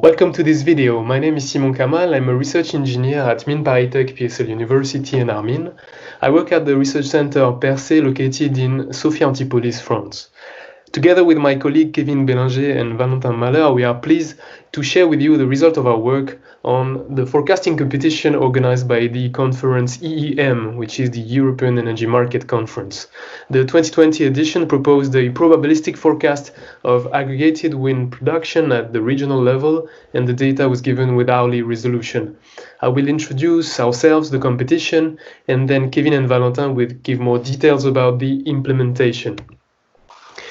Welcome to this video. My name is Simon Kamal. I'm a research engineer at Mines ParisTech PSL University in Armin. I work at the research center Persée located in Sophia Antipolis, France. Together with my colleague Kevin Bélinger and Valentin Mahler, we are pleased to share with you the result of our work on the forecasting competition organized by the conference EEM, which is the European Energy Market Conference. The 2020 edition proposed a probabilistic forecast of aggregated wind production at the regional level, and the data was given with hourly resolution. I will introduce ourselves, the competition, and then Kevin and Valentin will give more details about the implementation.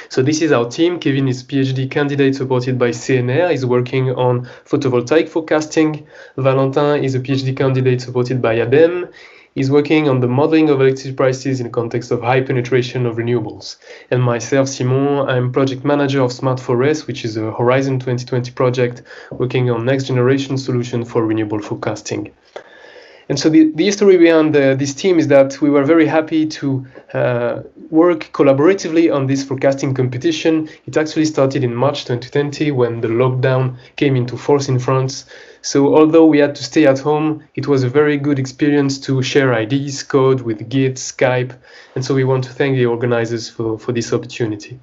So this is our team. Kevin is PhD candidate supported by CNR. He's working on photovoltaic forecasting. Valentin is a PhD candidate supported by ADEME. He's working on the modeling of electricity prices in the context of high penetration of renewables. And myself, Simon, I'm project manager of Smart Forest, which is a Horizon 2020 project working on next generation solution for renewable forecasting. And so the history behind this team is that we were very happy to work collaboratively on this forecasting competition. It actually started in March 2020 when the lockdown came into force in France. So although we had to stay at home, it was a very good experience to share ideas, code with Git, Skype. And so we want to thank the organizers for this opportunity.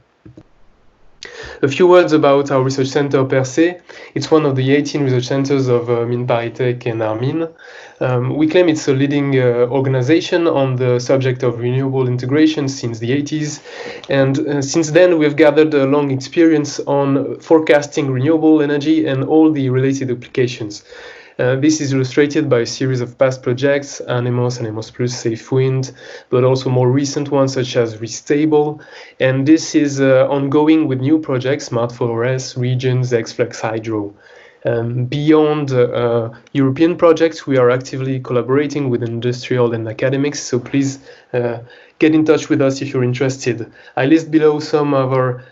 A few words about our research center Persée. It's one of the 18 research centers of Mines ParisTech and Armin. We claim it's a leading organization on the subject of renewable integration since the 80s. And since then, we've gathered a long experience on forecasting renewable energy and all the related applications. This is illustrated by a series of past projects, Anemos, Anemos Plus, Safe Wind, but also more recent ones such as Restable. And this is ongoing with new projects, Smart Forest, Regions, Xflex Hydro. Beyond European projects, we are actively collaborating with industrial and academics, so please get in touch with us if you're interested. I list below some of our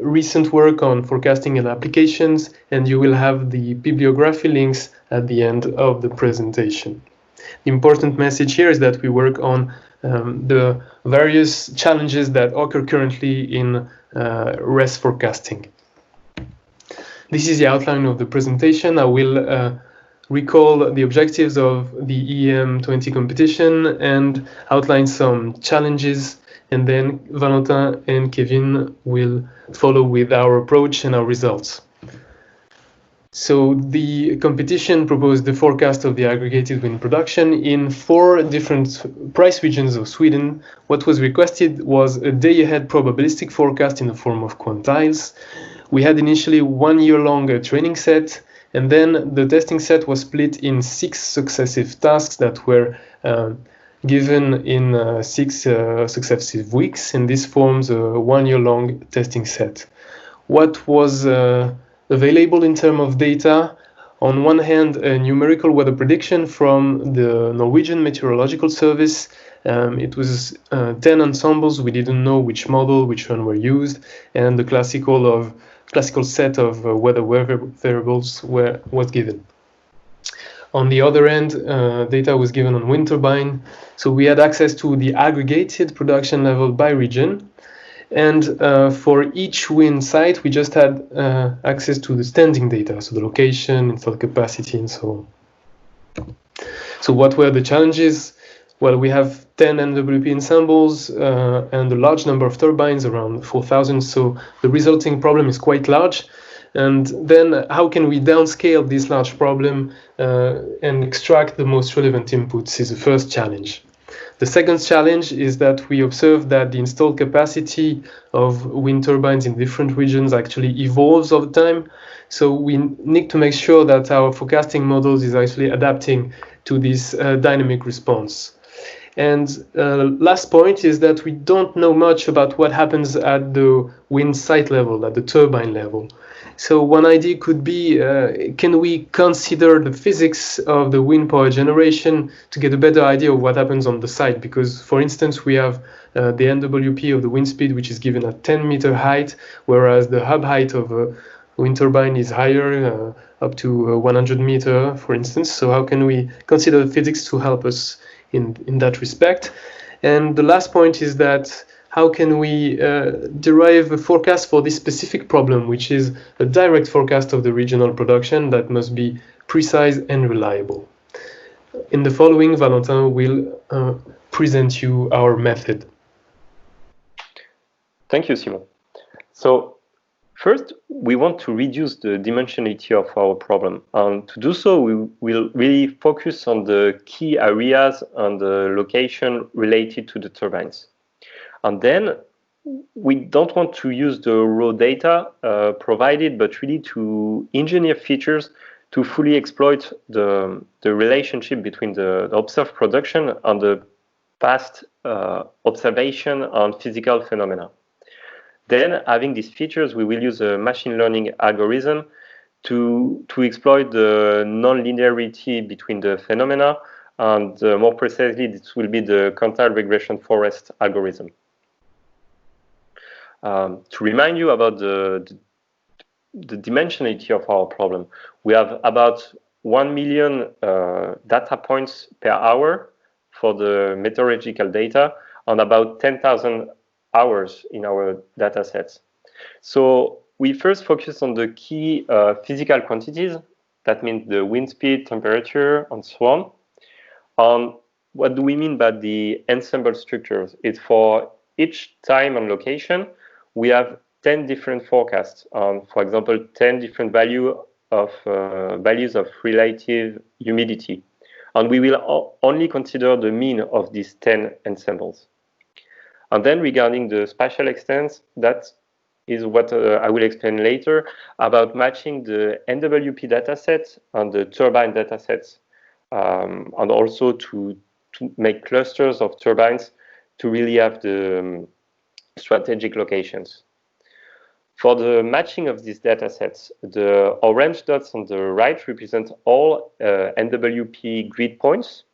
recent work on forecasting and applications, and you will have the bibliography links at the end of the presentation. The important message here is that we work on the various challenges that occur currently in RES forecasting. This is the outline of the presentation. I will recall the objectives of the EEM 20 competition and outline some challenges, and then Valentin and Kevin will follow with our approach and our results. So the competition proposed the forecast of the aggregated wind production in 4 different price regions of Sweden. What was requested was a day-ahead probabilistic forecast in the form of quantiles. We had initially 1 year-long training set, and then the testing set was split in 6 successive tasks that were given in 6 successive weeks, and this forms a 1 year-long testing set. What was available in terms of data? On one hand, a numerical weather prediction from the Norwegian Meteorological Service. It was 10 ensembles. We didn't know which model, which one were used, and the classical set of weather variables was given. On the other end, data was given on wind turbine, so we had access to the aggregated production level by region, and for each wind site we just had access to the standing data, so the location, installed capacity, and so on. So what were the challenges? Well, we have 10 NWP ensembles and a large number of turbines, around 4,000, so the resulting problem is quite large. And then how can we downscale this large problem and extract the most relevant inputs is the first challenge. The second challenge is that we observe that the installed capacity of wind turbines in different regions actually evolves over time. So we need to make sure that our forecasting models is actually adapting to this dynamic response. And last point is that we don't know much about what happens at the wind site level, at the turbine level. So one idea could be, can we consider the physics of the wind power generation to get a better idea of what happens on the site? Because, for instance, we have the NWP of the wind speed, which is given at 10-meter height, whereas the hub height of a wind turbine is higher, up to 100 meter, for instance. So how can we consider the physics to help us in that respect? And the last point is that how can we derive a forecast for this specific problem, which is a direct forecast of the regional production that must be precise and reliable. In the following, Valentin will present you our method. Thank you, Simon. So first, we want to reduce the dimensionality of our problem. And to do so, we will really focus on the key areas and the location related to the turbines. And then we don't want to use the raw data provided, but really to engineer features to fully exploit the relationship between the observed production and the past observation on physical phenomena. Then, having these features, we will use a machine learning algorithm to exploit the non-linearity between the phenomena, and more precisely, this will be the quantile regression forest algorithm. To remind you about the dimensionality of our problem, we have about 1 million data points per hour for the meteorological data and about 10,000 hours in our data sets. So we first focus on the key physical quantities. That means the wind speed, temperature, and so on. What do we mean by the ensemble structures? It's for each time and location, we have 10 different forecasts. For example, 10 different values of relative humidity. And we will only consider the mean of these 10 ensembles. And then regarding the spatial extents, that is what I will explain later about matching the NWP dataset and the turbine datasets, and also to make clusters of turbines to really have the strategic locations. For the matching of these datasets, the orange dots on the right represent all NWP grid points,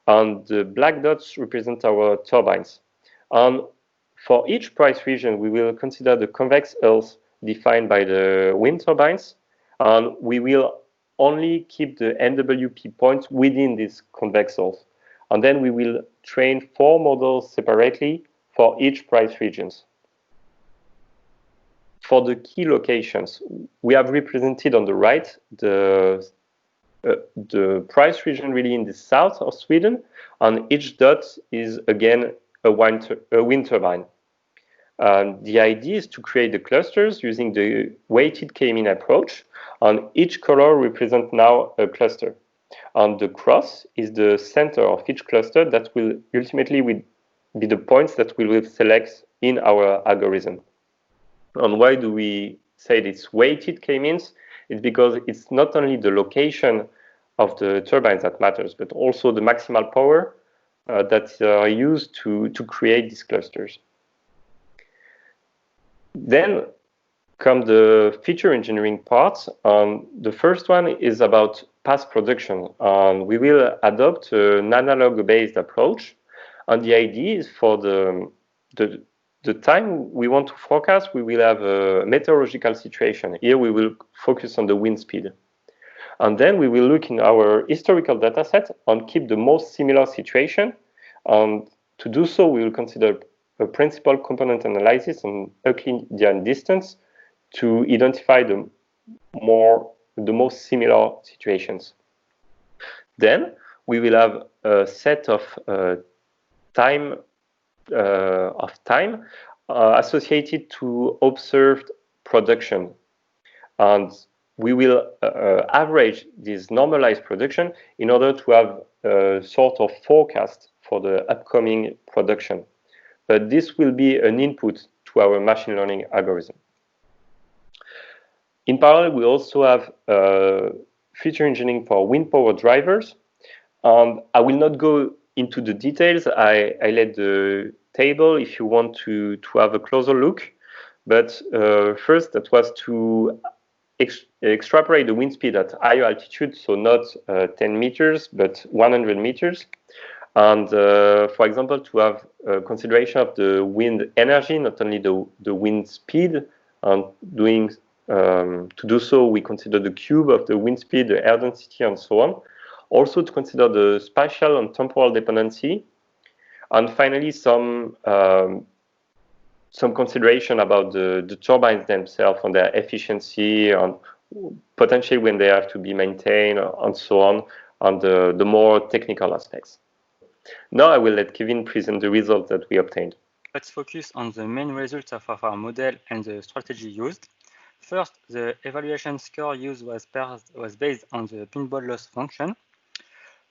and the black dots represent our turbines. And for each price region, we will consider the convex hulls defined by the wind turbines, and we will only keep the NWP points within these convex hulls. And then we will train 4 models separately for each price regions. For the key locations, we have represented on the right the price region really in the south of Sweden, and each dot is again a wind turbine. The idea is to create the clusters using the weighted k-mean approach, and each color represents now a cluster. And the cross is the center of each cluster that will ultimately be the points that we will select in our algorithm. And why do we say it's weighted k-means? It's because it's not only the location of the turbines that matters, but also the maximal power that are used to create these clusters. Then come the feature engineering parts. The first one is about past production. We will adopt an analog-based approach. And the idea is for the time we want to forecast, we will have a meteorological situation. Here we will focus on the wind speed. And then we will look in our historical data set and keep the most similar situation. And to do so, we will consider a principal component analysis on Euclidean distance to identify the most similar situations. Then we will have a set of time associated to observed production, and we will average this normalized production in order to have a sort of forecast for the upcoming production. But this will be an input to our machine learning algorithm. In parallel, we also have feature engineering for wind power drivers. I will not go into the details. I laid the table if you want to have a closer look. But first, that was to extrapolate the wind speed at higher altitude, so not 10 meters, but 100 meters. And for example, to have consideration of the wind energy, not only the wind speed, and to do so, we consider the cube of the wind speed, the air density, and so on. Also to consider the spatial and temporal dependency. And finally, some some consideration about the turbines themselves, on their efficiency, on potentially when they have to be maintained, and so on the more technical aspects. Now I will let Kevin present the results that we obtained. Let's focus on the main results of our model and the strategy used. First, the evaluation score used was based on the pinball loss function.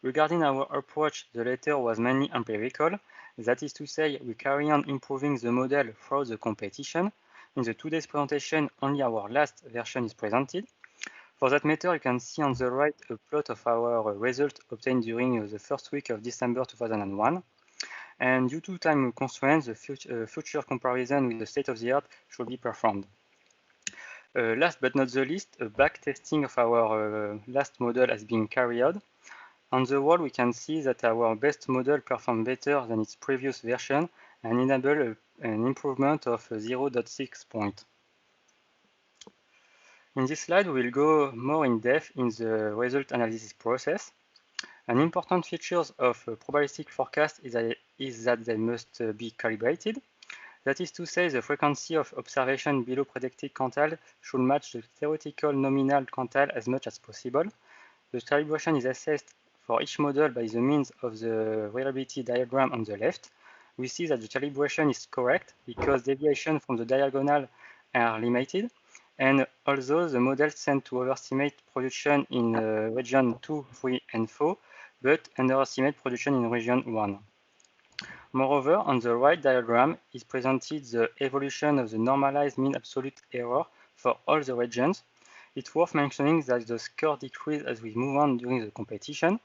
Regarding our approach, the latter was mainly empirical. That is to say, we carry on improving the model throughout the competition. In the today's presentation, only our last version is presented. For that matter, you can see on the right a plot of our result obtained during the first week of December 2001. And due to time constraints, the future comparison with the state-of-the-art should be performed. Last but not the least, a back testing of our last model has been carried out. On the whole, we can see that our best model performed better than its previous version and enable an improvement of 0.6 point. In this slide, we will go more in depth in the result analysis process. An important feature of probabilistic forecast is that they must be calibrated. That is to say, the frequency of observation below predicted quantile should match the theoretical nominal quantile as much as possible. The calibration is assessed for each model by the means of the reliability diagram on the left. We see that the calibration is correct because deviations from the diagonal are limited, and although the models tend to overestimate production in region 2, 3, and 4, but underestimate production in region 1. Moreover, on the right diagram is presented the evolution of the normalized mean absolute error for all the regions. It's worth mentioning that the score decreased as we move on during the competition,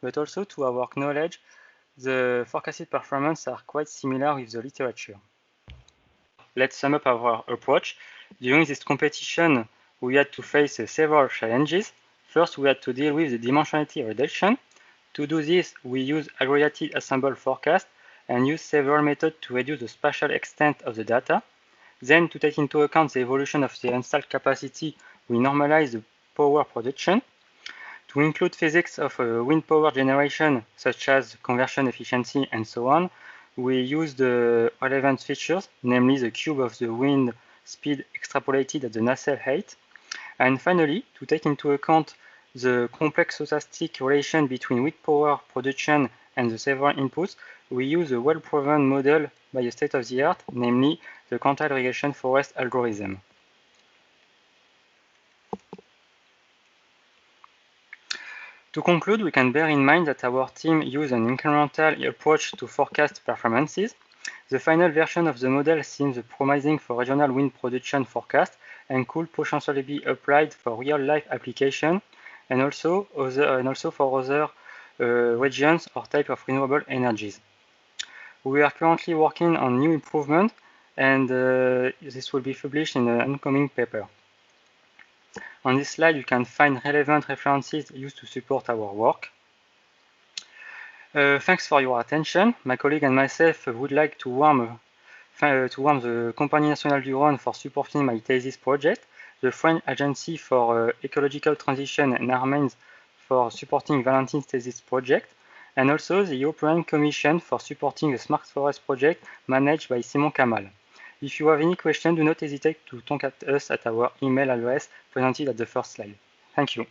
but also to our knowledge, the forecasted performance are quite similar with the literature. Let's sum up our approach. During this competition, we had to face several challenges. First, we had to deal with the dimensionality reduction. To do this, we use aggregated assembled forecast and use several methods to reduce the spatial extent of the data. Then, to take into account the evolution of the installed capacity, we normalize the power production. To include physics of wind power generation, such as conversion efficiency and so on, we use the relevant features, namely the cube of the wind speed extrapolated at the nacelle height. And finally, to take into account the complex stochastic relation between wind power production and the several inputs, we use a well-proven model by a state-of-the-art, namely the quantile regression forest algorithm. To conclude, we can bear in mind that our team used an incremental approach to forecast performances. The final version of the model seems promising for regional wind production forecast and could potentially be applied for real-life application and also for other regions or type of renewable energies. We are currently working on new improvement, and this will be published in an upcoming paper. On this slide, you can find relevant references used to support our work. Thanks for your attention. My colleague and myself would like to warn the Compagnie Nationale du Rhône for supporting my thesis project, the French Agency for Ecological Transition and Armens for supporting Valentine's thesis project, and also the European Commission for supporting the Smart Forest project managed by Simon Kamal. If you have any questions, do not hesitate to contact us at our email address presented at the first slide. Thank you.